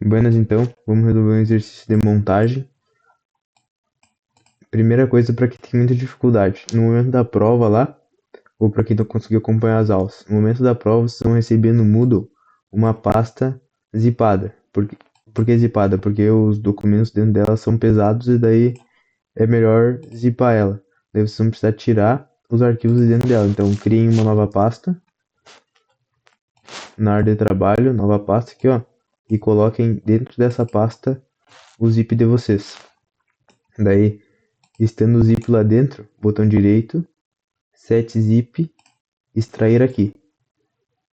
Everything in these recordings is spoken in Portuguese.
Buenas, então, vamos resolver um exercício de montagem. Primeira coisa para quem tem muita dificuldade, no momento da prova lá, ou para quem não conseguiu acompanhar as aulas, no momento da prova vocês vão receber no Moodle uma pasta zipada. Por que zipada? Porque os documentos dentro dela são pesados e daí é melhor zipar ela. Daí vocês vão precisar tirar os arquivos de dentro dela. Então criem uma nova pasta na área de trabalho, nova pasta aqui, ó, e coloquem dentro dessa pasta o zip de vocês. Daí, estando o zip lá dentro, botão direito, set zip, extrair aqui.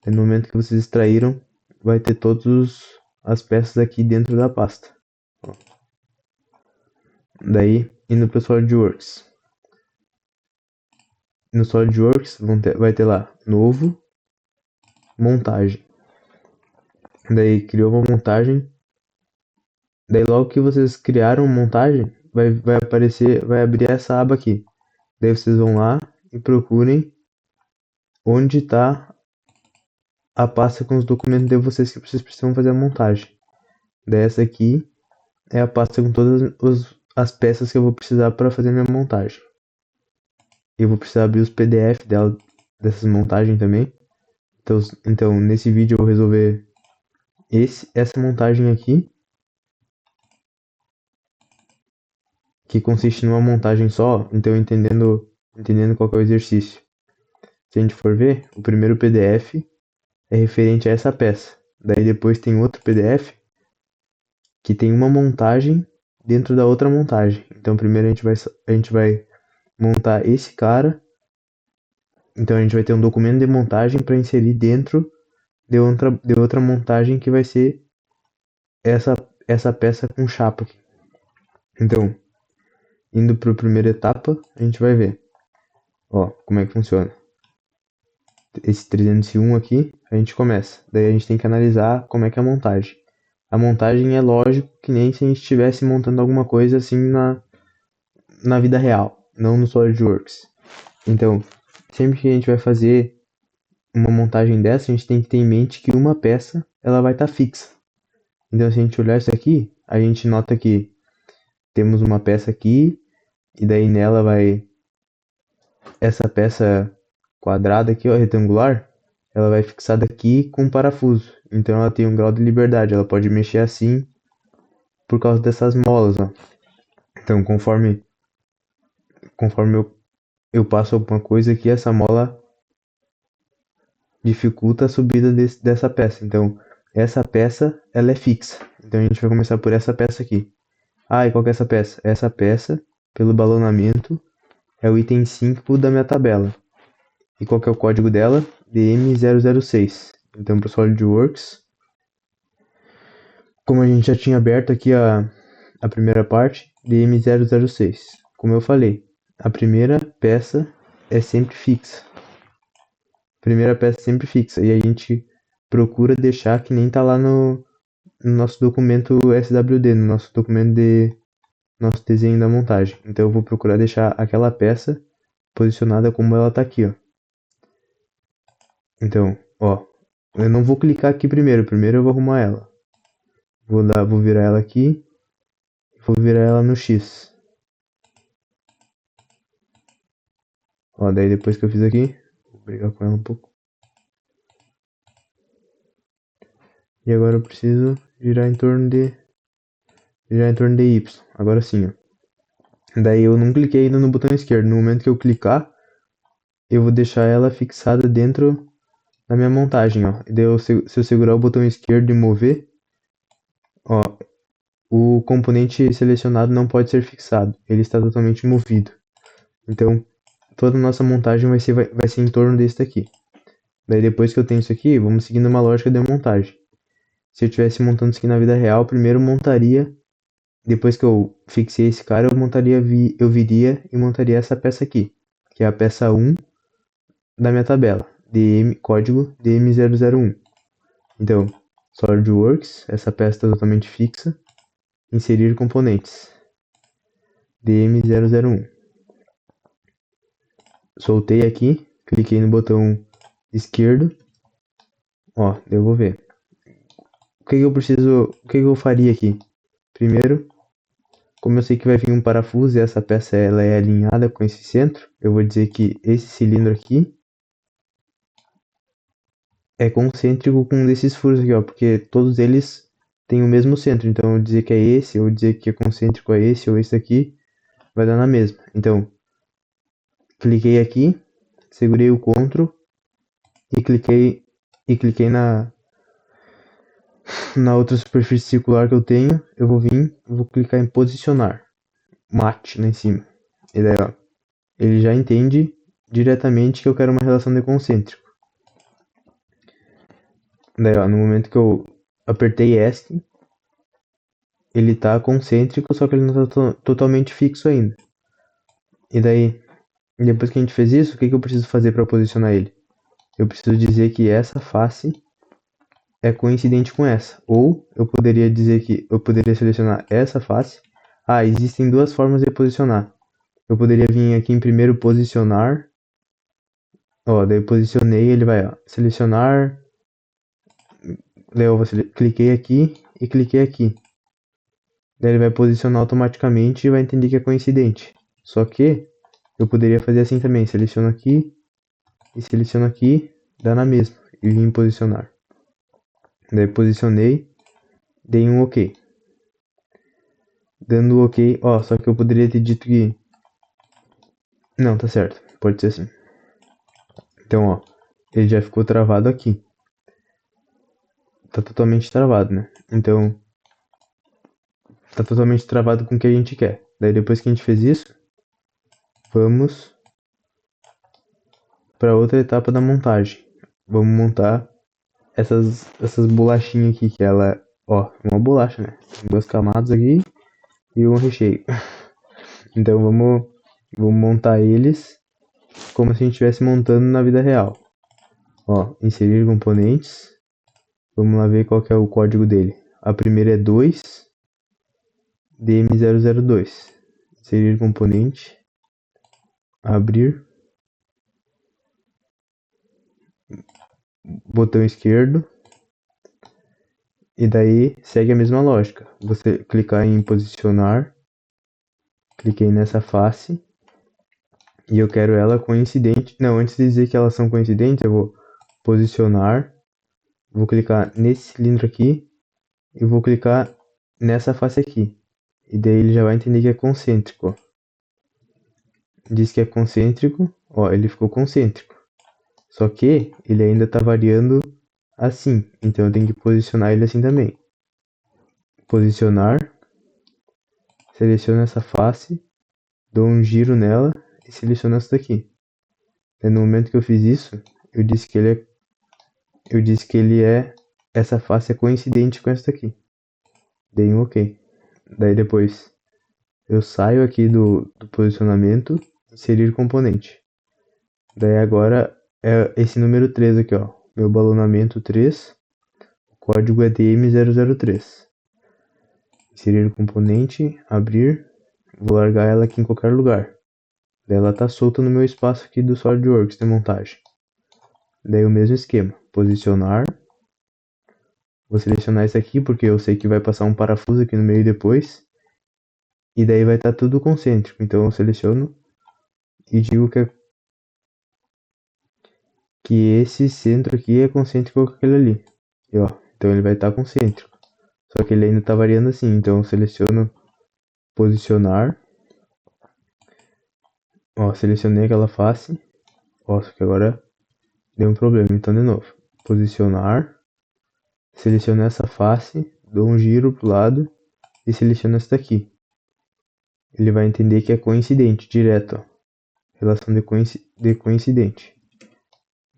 E no momento que vocês extraíram, vai ter todas as peças aqui dentro da pasta. Daí, indo para o SolidWorks. No SolidWorks vai ter lá, novo, montagem. Daí, criou uma montagem. Daí, logo que vocês criaram montagem, vai aparecer, vai abrir essa aba aqui. Daí vocês vão lá e procurem onde está a pasta com os documentos de vocês que vocês precisam fazer a montagem. Dessa aqui é a pasta com todas as peças que eu vou precisar para fazer minha montagem. Eu vou precisar abrir os PDF dessas montagens também. Então, nesse vídeo eu vou resolver essa montagem aqui, que consiste numa montagem só, então entendendo qual que é o exercício. Se a gente for ver, o primeiro PDF é referente a essa peça. Daí depois tem outro PDF que tem uma montagem dentro da outra montagem. Então primeiro a gente vai montar esse cara. Então a gente vai ter um documento de montagem para inserir dentro de outra montagem que vai ser essa peça com chapa aqui. Então, indo para a primeira etapa, a gente vai ver, ó, como é que funciona. Esse 301 aqui, a gente começa. Daí a gente tem que analisar como é que é a montagem. A montagem é lógico que nem se a gente estivesse montando alguma coisa assim na vida real, não no SolidWorks. Então, sempre que a gente vai fazer uma montagem dessa, a gente tem que ter em mente que uma peça ela vai estar fixa. Então, se a gente olhar isso aqui, a gente nota que temos uma peça aqui, e daí nela vai essa peça quadrada aqui, ó, retangular, ela vai fixada aqui com um parafuso. Então ela tem um grau de liberdade, ela pode mexer assim por causa dessas molas, ó. Então conforme eu passo alguma coisa aqui, essa mola dificulta a subida dessa peça. Então essa peça ela é fixa. Então a gente vai começar por essa peça aqui. Ah, e qual que é essa peça? Essa peça, pelo balonamento, é o item 5 da minha tabela. E qual que é o código dela? DM006. Então, para o SolidWorks, como a gente já tinha aberto aqui a primeira parte, DM006. Como eu falei, a primeira peça é sempre fixa. Primeira peça é sempre fixa. E a gente procura deixar que nem tá lá no nosso documento SWD, no nosso documento de nosso desenho da montagem. Então eu vou procurar deixar aquela peça posicionada como ela tá aqui, ó. Então, ó, eu não vou clicar aqui primeiro eu vou arrumar ela. Vou virar ela aqui, vou virar ela no X. Ó, daí depois que eu fiz aqui, vou brigar com ela um pouco. E agora eu preciso girar em torno de Y. Agora sim, ó. Daí eu não cliquei ainda no botão esquerdo. No momento que eu clicar, eu vou deixar ela fixada dentro da minha montagem, ó. E daí se eu segurar o botão esquerdo e mover, ó, o componente selecionado não pode ser fixado. Ele está totalmente movido. Então, toda a nossa montagem vai ser em torno desse daqui. Daí depois que eu tenho isso aqui, vamos seguindo uma lógica de montagem. Se eu estivesse montando isso aqui na vida real, primeiro eu montaria, depois que eu fixei esse cara, eu viria e montaria essa peça aqui, que é a peça 1 da minha tabela, código DM001. Então, SolidWorks, essa peça está totalmente fixa, inserir componentes, DM001. Soltei aqui, cliquei no botão esquerdo, ó, eu vou ver. o que eu faria aqui? Primeiro, como eu sei que vai vir um parafuso e essa peça ela é alinhada com esse centro, eu vou dizer que esse cilindro aqui é concêntrico com um desses furos aqui, ó, porque todos eles têm o mesmo centro. Então, eu dizer que é esse, ou dizer que é concêntrico a esse ou esse aqui, vai dar na mesma. Então, cliquei aqui, segurei o Ctrl e cliquei na outra superfície circular que eu tenho. Eu vou clicar em posicionar, mate lá em cima. E daí, ó, ele já entende diretamente que eu quero uma relação de concêntrico. Daí, ó, no momento que eu apertei ESC, ele tá concêntrico, só que ele não tá totalmente fixo ainda. E daí, depois que a gente fez isso, o que eu preciso fazer para posicionar ele? Eu preciso dizer que essa face é coincidente com essa. Ou eu poderia dizer que eu poderia selecionar essa face. Ah, existem duas formas de posicionar. Eu poderia vir aqui em primeiro posicionar. Ó, daí eu posicionei, ele vai, ó, selecionar. Daí eu cliquei aqui e cliquei aqui. Daí ele vai posicionar automaticamente e vai entender que é coincidente. Só que eu poderia fazer assim também. Seleciono aqui e seleciono aqui, dá na mesma. E vim posicionar. Daí posicionei, dei um OK. Dando OK, ó, só que eu poderia ter dito que... Não, tá certo, pode ser assim. Então, ó, ele já ficou travado aqui. Tá totalmente travado, né? Então, tá totalmente travado com o que a gente quer. Daí depois que a gente fez isso, vamos para outra etapa da montagem. Vamos montar essas bolachinhas aqui, que ela, ó, uma bolacha, né? Tem duas camadas aqui e um recheio. Então vamos montar eles como se a gente estivesse montando na vida real. Ó, inserir componentes. Vamos lá ver qual que é o código dele. A primeira é 2DM002. Inserir componente. Abrir. Botão esquerdo. E daí segue a mesma lógica. Você clicar em posicionar. Cliquei nessa face. E eu quero ela coincidente. Não, antes de dizer que elas são coincidentes, eu vou posicionar. Vou clicar nesse cilindro aqui. E vou clicar nessa face aqui. E daí ele já vai entender que é concêntrico, ó. Diz que é concêntrico, ó, ele ficou concêntrico. Só que ele ainda está variando assim, então eu tenho que posicionar ele assim também. Posicionar, seleciono essa face, dou um giro nela e seleciono essa daqui. E no momento que eu fiz isso, essa face é coincidente com essa daqui. Dei um OK. Daí depois eu saio aqui do posicionamento, inserir componente. Daí agora é esse número 3 aqui, ó. Meu balonamento 3. O código é DM003. Inserir componente, abrir. Vou largar ela aqui em qualquer lugar. Daí ela tá solta no meu espaço aqui do SolidWorks de montagem. Daí o mesmo esquema. Posicionar. Vou selecionar esse aqui porque eu sei que vai passar um parafuso aqui no meio depois. E daí vai estar tudo concêntrico. Então eu seleciono e digo que esse centro aqui é concêntrico com aquele ali. E, ó, então ele vai estar concêntrico. Só que ele ainda está variando assim. Então eu seleciono posicionar. Ó, selecionei aquela face. Ó, só que agora deu um problema. Então de novo. Posicionar. Seleciono essa face. Dou um giro pro lado. E seleciono essa daqui. Ele vai entender que é coincidente, direto, ó. Relação de coincidente.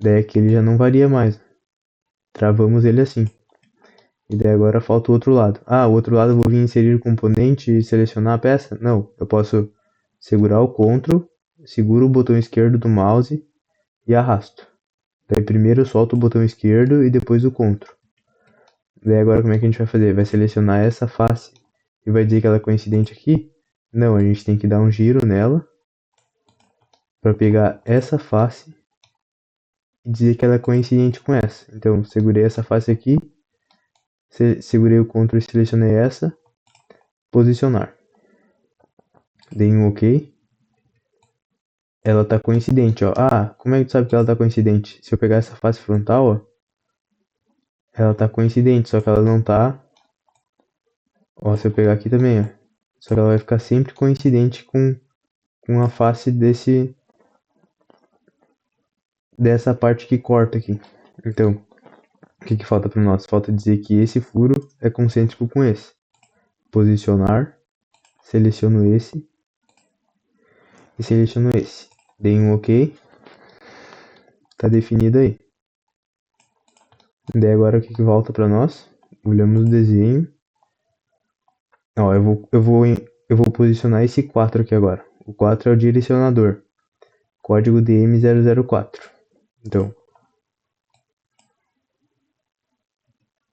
Daí aqui ele já não varia mais. Travamos ele assim. E daí agora falta o outro lado. Ah, o outro lado eu vou vir inserir componente e selecionar a peça? Não, eu posso segurar o Ctrl, seguro o botão esquerdo do mouse e arrasto. Daí primeiro eu solto o botão esquerdo e depois o Ctrl. Daí agora como é que a gente vai fazer? Vai selecionar essa face e vai dizer que ela é coincidente aqui? Não, a gente tem que dar um giro nela para pegar essa face e dizer que ela é coincidente com essa. Então segurei essa face aqui Segurei o Ctrl e selecionei essa. Posicionar. Dei um OK. Ela tá coincidente, ó. Ah, como é que tu sabe que ela tá coincidente? Se eu pegar essa face frontal, ó, ela tá coincidente, só que ela não tá. Ó, se eu pegar aqui também, ó. Só que ela vai ficar sempre coincidente com a face dessa parte que corta aqui. Então, o que falta para nós? Falta dizer que esse furo é concêntrico com esse. Posicionar, seleciono esse e seleciono esse. Dei um OK. Tá definido aí. Daí agora o que volta para nós? Olhamos o desenho. Ó, eu vou posicionar esse 4 aqui agora. O 4 é o direcionador. Código DM004. Então,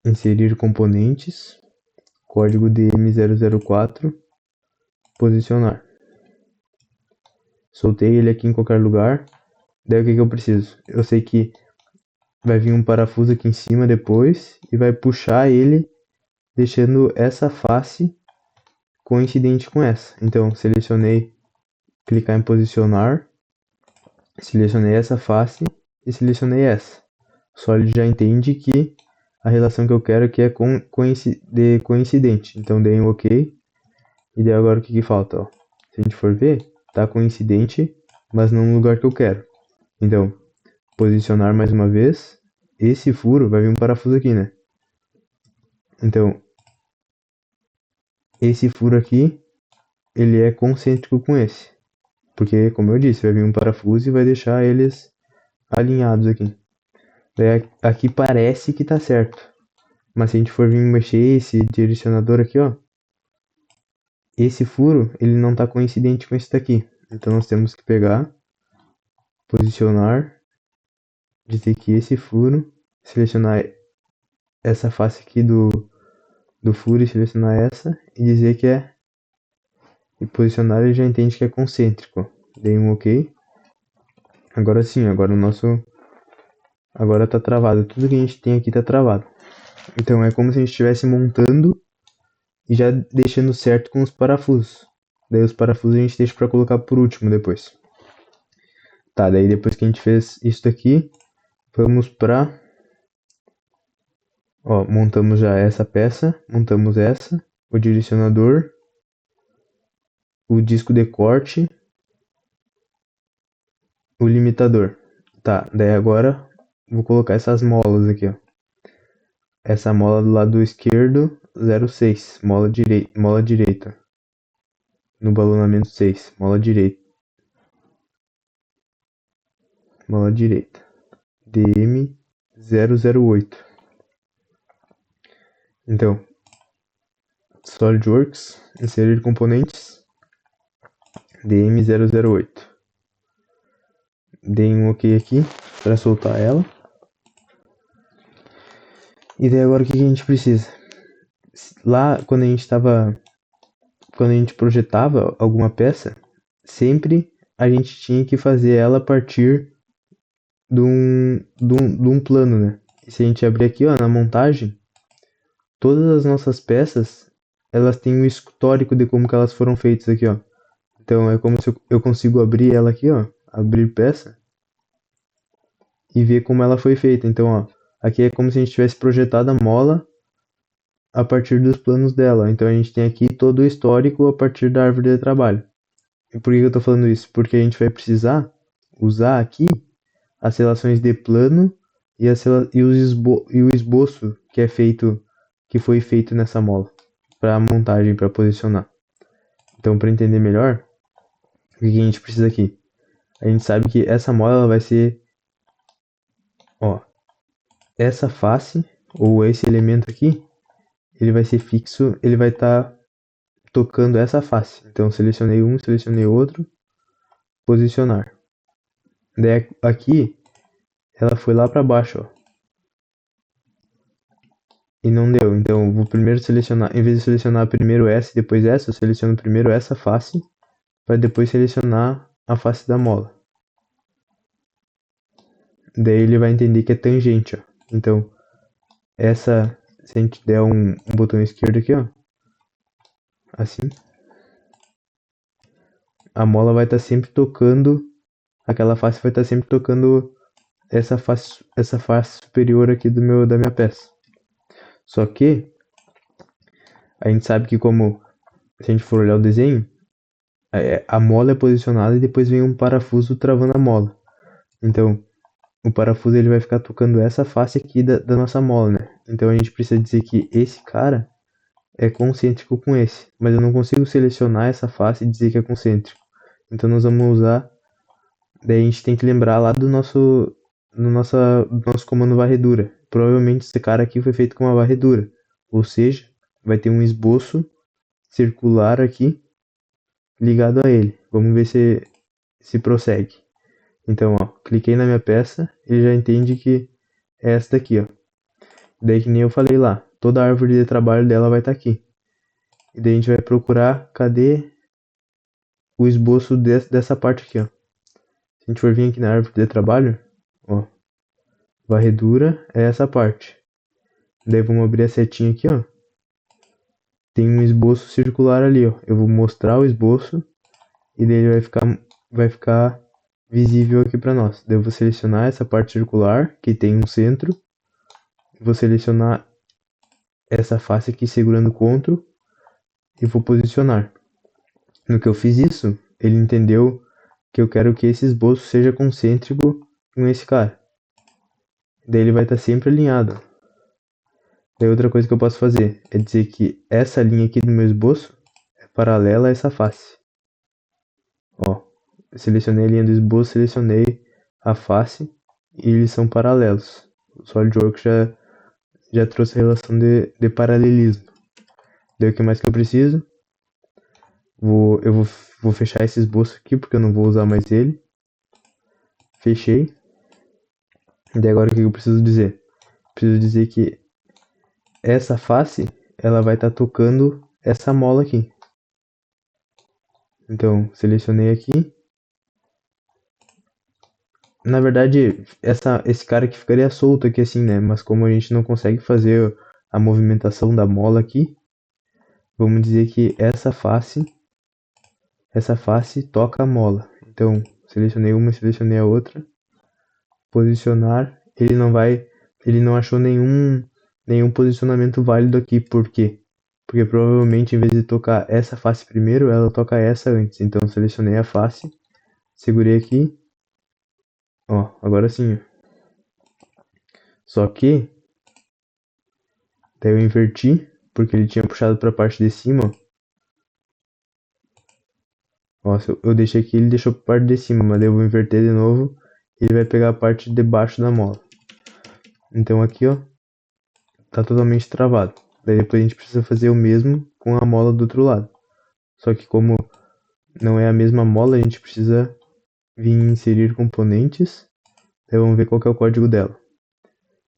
inserir componentes. Código DM004. Posicionar. Soltei ele aqui em qualquer lugar. Daí o que eu preciso? Eu sei que vai vir um parafuso aqui em cima depois e vai puxar ele, deixando essa face coincidente com essa. Então, selecionei, clicar em posicionar, selecionei essa face e selecionei essa. O Solid já entende que a relação que eu quero aqui é de coincidente. Então, dei um OK. E daí agora o que falta? Ó? Se a gente for ver, tá coincidente, mas não no lugar que eu quero. Então, posicionar mais uma vez. Esse furo vai vir um parafuso aqui, né? Então, esse furo aqui, ele é concêntrico com esse. Porque, como eu disse, vai vir um parafuso e vai deixar eles alinhados aqui. Daí, aqui parece que tá certo. Mas se a gente for vir mexer esse direcionador aqui, ó. Esse furo, ele não tá coincidente com esse daqui. Então, nós temos que pegar, posicionar, dizer que esse furo, selecionar essa face aqui do furo e selecionar essa, e dizer que é. E posicionar ele já entende que é concêntrico. Dei um OK. Agora sim, agora o nosso. Agora tá travado. Tudo que a gente tem aqui tá travado. Então é como se a gente estivesse montando e já deixando certo com os parafusos. Daí os parafusos a gente deixa para colocar por último depois. Tá, daí depois que a gente fez isso daqui, vamos pra. Ó, montamos já essa peça, montamos essa, o direcionador, o disco de corte, o limitador. Tá, daí agora vou colocar essas molas aqui, ó. Essa mola do lado esquerdo, 0,6, mola direita. No balonamento 6, mola direita. Mola direita. DM008. Então, SolidWorks, inserir componentes, DM008. Dei um OK aqui para soltar ela. E daí agora o que a gente precisa? Lá quando a gente projetava alguma peça, sempre a gente tinha que fazer ela a partir de um plano, né? E se a gente abrir aqui, ó, na montagem, todas as nossas peças, elas têm um histórico de como que elas foram feitas aqui, ó. Então é como se eu consigo abrir ela aqui, ó, abrir peça e ver como ela foi feita. Então, ó, aqui é como se a gente tivesse projetado a mola a partir dos planos dela. Então a gente tem aqui todo o histórico a partir da árvore de trabalho. E por que eu tô falando isso? Porque a gente vai precisar usar aqui as relações de plano e o esboço que foi feito nessa mola para montagem, para posicionar. Então, para entender melhor, o que a gente precisa aqui? A gente sabe que essa mola ela vai ser, ó, essa face ou esse elemento aqui, ele vai ser fixo, ele vai estar tocando essa face. Então, selecionei um, selecionei outro, posicionar. Daí aqui ela foi lá para baixo, ó. E não deu. Então eu vou primeiro selecionar, em vez de selecionar primeiro essa e depois essa, eu seleciono primeiro essa face para depois selecionar a face da mola. Daí ele vai entender que é tangente, ó. Então essa se a gente der um botão esquerdo aqui, ó, assim, a mola vai estar sempre tocando, aquela face vai estar sempre tocando essa face superior aqui da minha peça. Só que a gente sabe que como se a gente for olhar o desenho, a mola é posicionada e depois vem um parafuso travando a mola. Então, o parafuso ele vai ficar tocando essa face aqui da nossa mola, né? Então a gente precisa dizer que esse cara é concêntrico com esse, mas eu não consigo selecionar essa face e dizer que é concêntrico. Então nós vamos usar, daí a gente tem que lembrar lá do nosso comando varredura. Provavelmente esse cara aqui foi feito com uma varredura, ou seja, vai ter um esboço circular aqui ligado a ele. Vamos ver se prossegue. Então, ó, cliquei na minha peça, ele já entende que é essa daqui, ó. Daí que nem eu falei lá, toda a árvore de trabalho dela vai estar aqui. E daí a gente vai procurar, cadê o esboço dessa parte aqui, ó. Se a gente for vir aqui na árvore de trabalho, ó, varredura é essa parte. Daí vamos abrir a setinha aqui, ó. Tem um esboço circular ali, ó. Eu vou mostrar o esboço e daí ele vai ficar visível aqui para nós. Daí eu vou selecionar essa parte circular que tem um centro. Vou selecionar essa face aqui segurando o CTRL e vou posicionar. No que eu fiz isso, ele entendeu que eu quero que esse esboço seja concêntrico com esse cara. Daí ele vai estar sempre alinhado. Daí outra coisa que eu posso fazer é dizer que essa linha aqui do meu esboço é paralela a essa face. Ó, eu selecionei a linha do esboço, selecionei a face e eles são paralelos. O SolidWorks já trouxe a relação de paralelismo. Daí o que mais que eu preciso? Vou fechar esse esboço aqui porque eu não vou usar mais ele. Fechei. E daí agora o que eu preciso dizer? Preciso dizer que essa face ela vai estar tocando essa mola aqui. Então, selecionei aqui. Na verdade, esse cara aqui ficaria solto aqui assim, né? Mas como a gente não consegue fazer a movimentação da mola aqui, vamos dizer que essa face toca a mola. Então, selecionei uma, selecionei a outra. Posicionar, ele não achou nenhum posicionamento válido aqui. Por quê? Porque provavelmente em vez de tocar essa face primeiro, ela toca essa antes. Então, selecionei a face, segurei aqui. Ó, agora sim. Só que daí eu inverti, porque ele tinha puxado para a parte de cima. Ó, eu deixei aqui, ele deixou para a parte de cima, mas daí eu vou inverter de novo. E ele vai pegar a parte de baixo da mola. Então aqui, ó, tá totalmente travado. Daí depois a gente precisa fazer o mesmo com a mola do outro lado. Só que como não é a mesma mola, a gente precisa vir em inserir componentes. Daí vamos ver qual que é o código dela.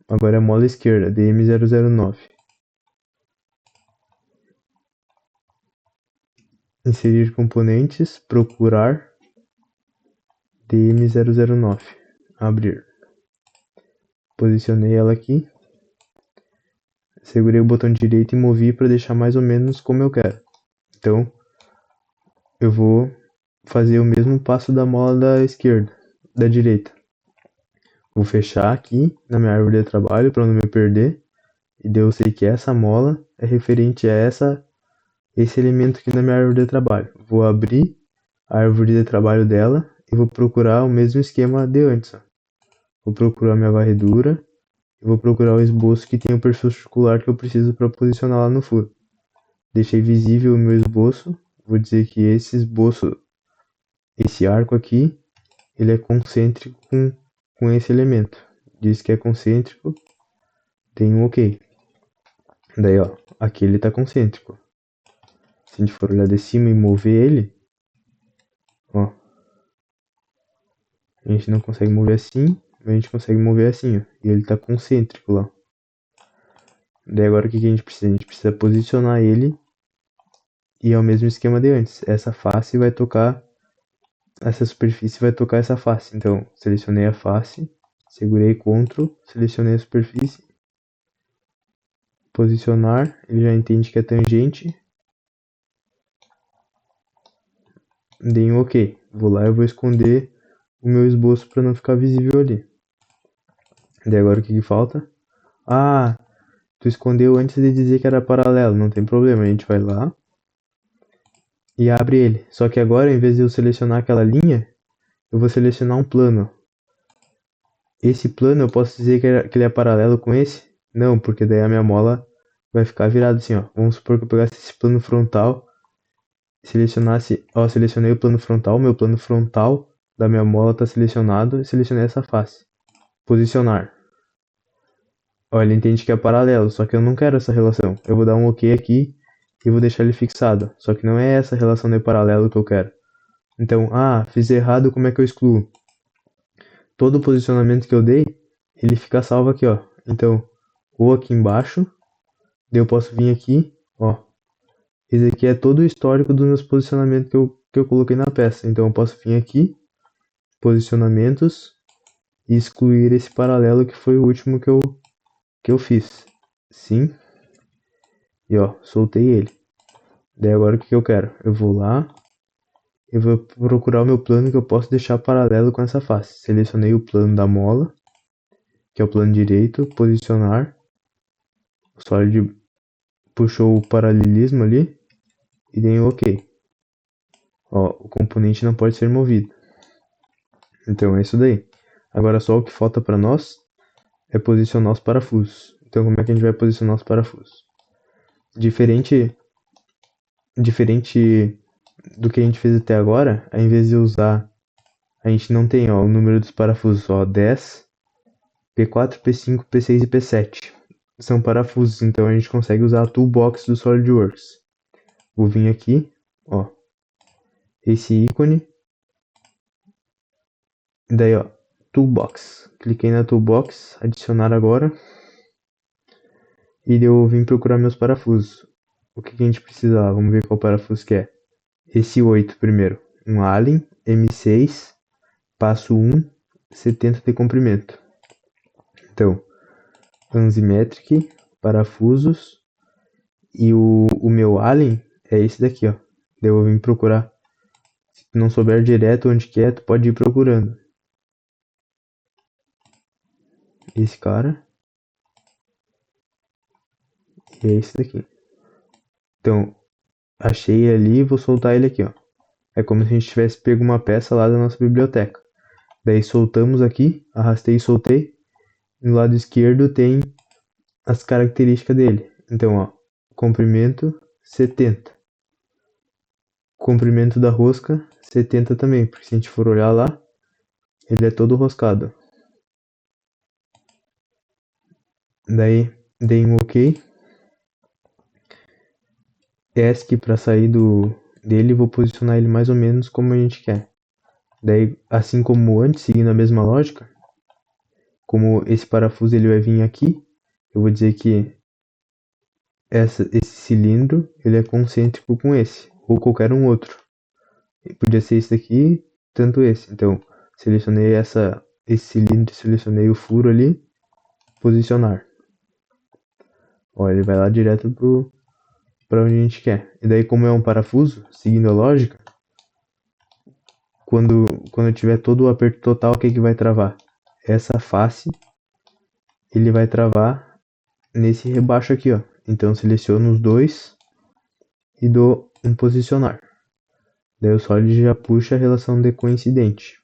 Agora é a mola esquerda, DM009. Inserir componentes, procurar DM009. Abrir. Posicionei ela aqui. Segurei o botão direito e movi para deixar mais ou menos como eu quero. Então, eu vou fazer o mesmo passo da mola da esquerda, da direita. Vou fechar aqui na minha árvore de trabalho para não me perder. E daí eu sei que essa mola é referente a esse elemento aqui na minha árvore de trabalho. Vou abrir a árvore de trabalho dela e vou procurar o mesmo esquema de antes. Ó. Vou procurar minha varredura e vou procurar o esboço que tem o perfil circular que eu preciso para posicionar lá no furo. Deixei visível o meu esboço. Vou dizer que esse esboço, esse arco aqui, ele é concêntrico com esse elemento. Diz que é concêntrico, tem um OK. Daí, ó, aqui ele tá concêntrico. Se a gente for olhar de cima e mover ele, ó, a gente não consegue mover assim, mas a gente consegue mover assim, ó, e ele tá concêntrico lá. Daí agora o que a gente precisa? A gente precisa posicionar ele e é o mesmo esquema de antes. Essa face vai tocar, essa superfície vai tocar essa face. Então, selecionei a face, segurei CTRL, selecionei a superfície, Posicionar, ele já entende que é tangente. Dei um OK. Vou lá e vou esconder o meu esboço para não ficar visível ali. Daí agora o que falta? Ah, tu escondeu antes de dizer que era paralelo, não tem problema, a gente vai lá e abre ele. Só que agora, em vez de eu selecionar aquela linha, eu vou selecionar um plano. Esse plano eu posso dizer que ele é paralelo com esse? Não, porque daí a minha mola vai ficar virada assim, ó. Vamos supor que eu pegasse esse plano frontal, selecionasse, ó, selecionei o plano frontal, meu plano frontal da minha mola está selecionado e selecionei essa face. Posicionar. Ó, ele entende que é paralelo, só que eu não quero essa relação. Eu vou dar um OK aqui e vou deixar ele fixado. Só que não é essa relação de paralelo que eu quero. Então, fiz errado, como é que eu excluo? Todo o posicionamento que eu dei, ele fica salvo aqui, ó. Então, ou aqui embaixo, daí eu posso vir aqui, ó. Esse aqui é todo o histórico dos meus posicionamentos que eu coloquei na peça. Então, eu posso vir aqui, posicionamentos, e excluir esse paralelo que foi o último que eu fiz. Sim. E ó, soltei ele. Daí agora o que eu quero? Eu vou lá, eu vou procurar o meu plano que eu posso deixar paralelo com essa face. Selecionei o plano da mola, que é o plano direito, posicionar. O Solid puxou o paralelismo ali e dei um OK. Ó, o componente não pode ser movido. Então é isso daí. Agora só o que falta para nós é posicionar os parafusos. Então como é que a gente vai posicionar os parafusos? Diferente do que a gente fez até agora, ao invés de usar, a gente não tem, ó, o número dos parafusos, ó, 10, P4, P5, P6 e P7. São parafusos, então a gente consegue usar a toolbox do SolidWorks. Vou vir aqui, ó, esse ícone, daí ó, toolbox. Cliquei na toolbox, adicionar agora, e daí eu vim procurar meus parafusos. O que a gente precisa lá? Vamos ver qual parafuso que é. Esse 8 primeiro, um Allen M6, passo 1, 70 de comprimento. Então, Anzimetric, parafusos, e o meu Allen é esse daqui, ó. Daí eu vou vir procurar. Se não souber direto onde que é, tu pode ir procurando. Esse cara. E é esse daqui. Então, achei ali e vou soltar ele aqui, ó. É como se a gente tivesse pego uma peça lá da nossa biblioteca. Daí soltamos aqui, arrastei e soltei. No lado esquerdo tem as características dele. Então, ó, comprimento 70. Comprimento da rosca 70 também, porque se a gente for olhar lá, ele é todo roscado. Daí dei um OK. ESC para sair dele, vou posicionar ele mais ou menos como a gente quer. Daí, assim como antes, seguindo a mesma lógica, como esse parafuso ele vai vir aqui, eu vou dizer que esse cilindro ele é concêntrico com esse, ou qualquer um outro. Podia ser esse daqui, tanto esse. Então, selecionei esse cilindro, selecionei o furo ali, posicionar. Ó, ele vai lá direto para onde a gente quer. E daí, como é um parafuso, seguindo a lógica, quando eu tiver todo o aperto total, o que vai travar? Essa face, ele vai travar nesse rebaixo aqui, ó. Então, seleciono os dois e dou um posicionar. Daí o Solid já puxa a relação de coincidente.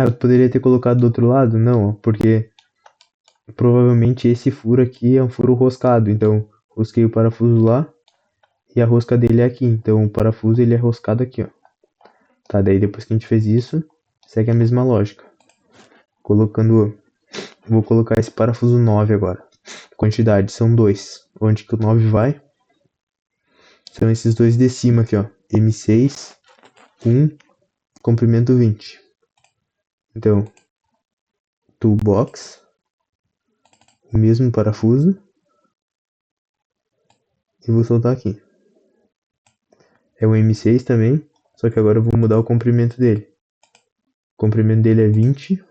Eu poderia ter colocado do outro lado? Não, porque provavelmente esse furo aqui é um furo roscado. Então, rosquei o parafuso lá e a rosca dele é aqui. Então, o parafuso ele é roscado aqui, ó. Tá, daí depois que a gente fez isso, segue a mesma lógica. Vou colocar esse parafuso 9 agora. Quantidade, são 2. Onde que o 9 vai? São esses dois de cima aqui, ó. M6, 1, comprimento 20. Então, toolbox, o mesmo parafuso. E vou soltar aqui. É um M6 também, só que agora eu vou mudar o comprimento dele. O comprimento dele é 20.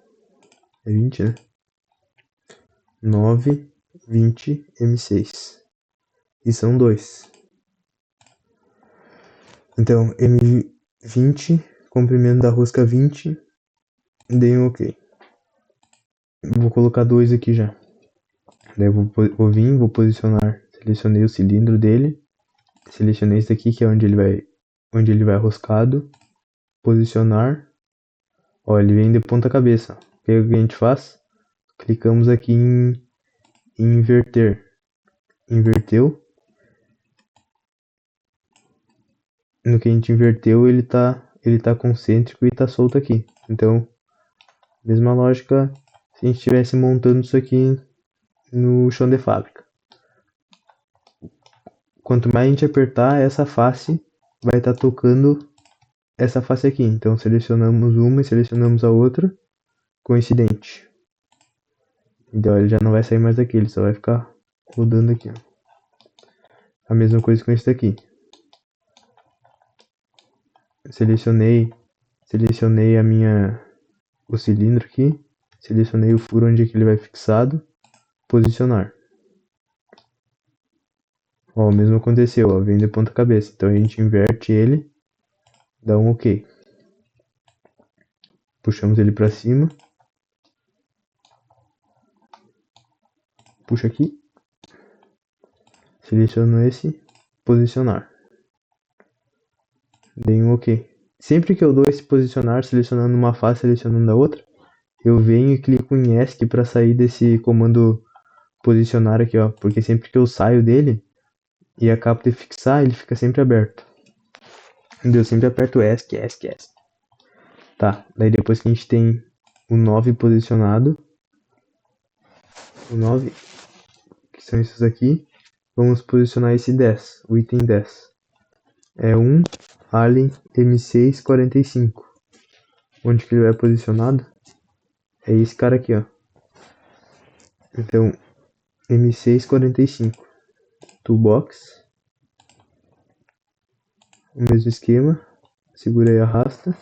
É 20, né? 9, 20 M6. E são dois. Então, M20, comprimento da rosca 20, dei um OK. Vou colocar dois aqui já. Daí eu vou posicionar, selecionei o cilindro dele, selecionei esse aqui que é onde ele vai roscado, posicionar, ó, ele vem de ponta cabeça. O que a gente faz? Clicamos aqui em inverter, inverteu, no que a gente inverteu ele tá concêntrico e tá solto aqui. Então, mesma lógica se a gente estivesse montando isso aqui no chão de fábrica. Quanto mais a gente apertar, essa face vai estar tocando essa face aqui. Então selecionamos uma e selecionamos a outra, coincidente. Então ele já não vai sair mais daqui, ele só vai ficar rodando aqui, ó. A mesma coisa com esse daqui. Selecionei o cilindro aqui, selecionei o furo onde é que ele vai fixado, posicionar. Ó, o mesmo aconteceu, ó, vem de ponta cabeça. Então a gente inverte ele, dá um OK. Puxamos ele para cima. Puxa aqui. Seleciono esse, posicionar. Dei um OK. Sempre que eu dou esse posicionar, selecionando uma face, selecionando a outra, eu venho e clico em ESC para sair desse comando posicionar aqui, ó. Porque sempre que eu saio dele e acabo de fixar, ele fica sempre aberto. Eu sempre aperto ESC, ESC, ESC. Tá, daí depois que a gente tem o 9 posicionado, o 9, que são esses aqui, vamos posicionar esse 10, o item 10. É um Allen M645. Onde que ele vai posicionado? É esse cara aqui, ó. Então, M645. Toolbox. O mesmo esquema. Segura e arrasta.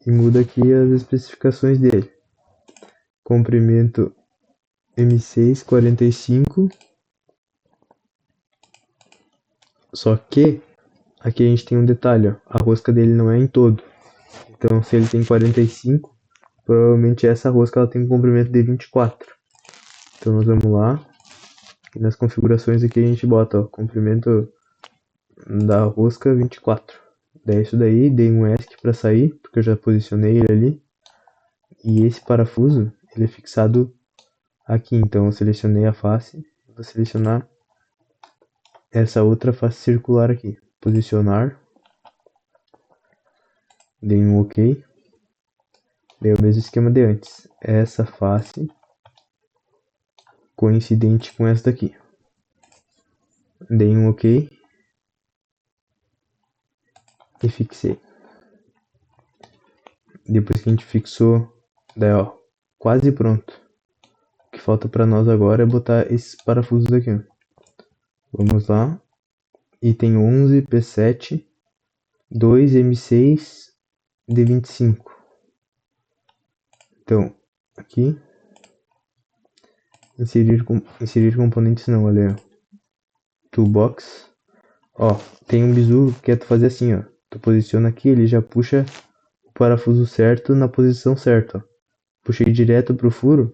E muda aqui as especificações dele. Comprimento M645. Só que aqui a gente tem um detalhe, ó. A rosca dele não é em todo. Então, se ele tem 45, provavelmente essa rosca ela tem um comprimento de 24. Então, nós vamos lá. E nas configurações aqui a gente bota, ó, comprimento da rosca 24. Daí isso daí, dei um ESC para sair, porque eu já posicionei ele ali. E esse parafuso, ele é fixado aqui. Então eu selecionei a face, vou selecionar essa outra face circular aqui. Posicionar. Dei um OK. Dei o mesmo esquema de antes. Essa face coincidente com essa daqui. Dei um OK. E fixei. Depois que a gente fixou, daí ó, quase pronto. O que falta para nós agora é botar esses parafusos aqui, ó. Vamos lá. Item 11, P7, 2 M6, D25. Então, aqui, inserir componentes não, olha, toolbox. Ó, tem um bizu que é tu fazer assim, ó. Tu posiciona aqui, ele já puxa o parafuso certo na posição certa, ó. Puxei direto pro furo,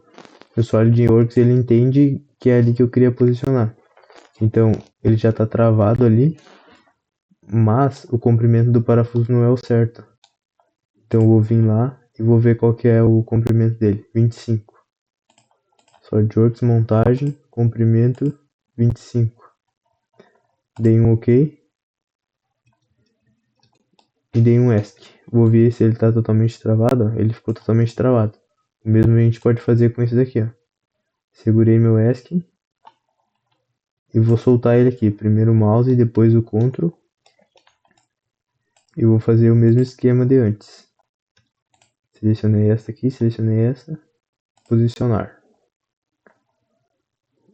o SolidWorks ele entende que é ali que eu queria posicionar. Então, ele já tá travado ali, mas o comprimento do parafuso não é o certo. Então eu vou vir lá e vou ver qual que é o comprimento dele, 25. SolidWorks montagem, comprimento 25. Dei um OK e dei um ESC. Vou ver se ele está totalmente travado, ó. Ele ficou totalmente travado. O mesmo a gente pode fazer com esse daqui, ó. Segurei meu ESC e vou soltar ele aqui. Primeiro o mouse e depois o Ctrl. E vou fazer o mesmo esquema de antes. Selecionei essa aqui, selecionei essa. Posicionar.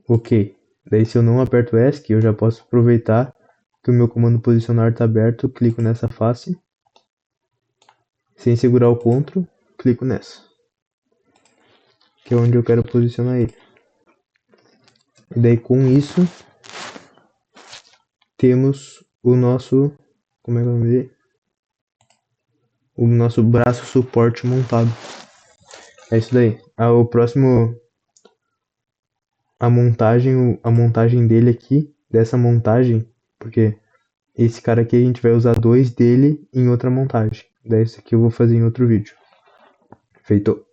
OK. Daí se eu não aperto ESC, eu já posso aproveitar que o meu comando posicionar está aberto, clico nessa face. Sem segurar o Ctrl, clico nessa. Que é onde eu quero posicionar ele. E daí com isso temos o nosso, como é que eu vou dizer? O nosso braço suporte montado. É isso daí. O próximo, a montagem dele aqui, dessa montagem, porque esse cara aqui a gente vai usar dois dele em outra montagem. Daí isso aqui eu vou fazer em outro vídeo. Feito.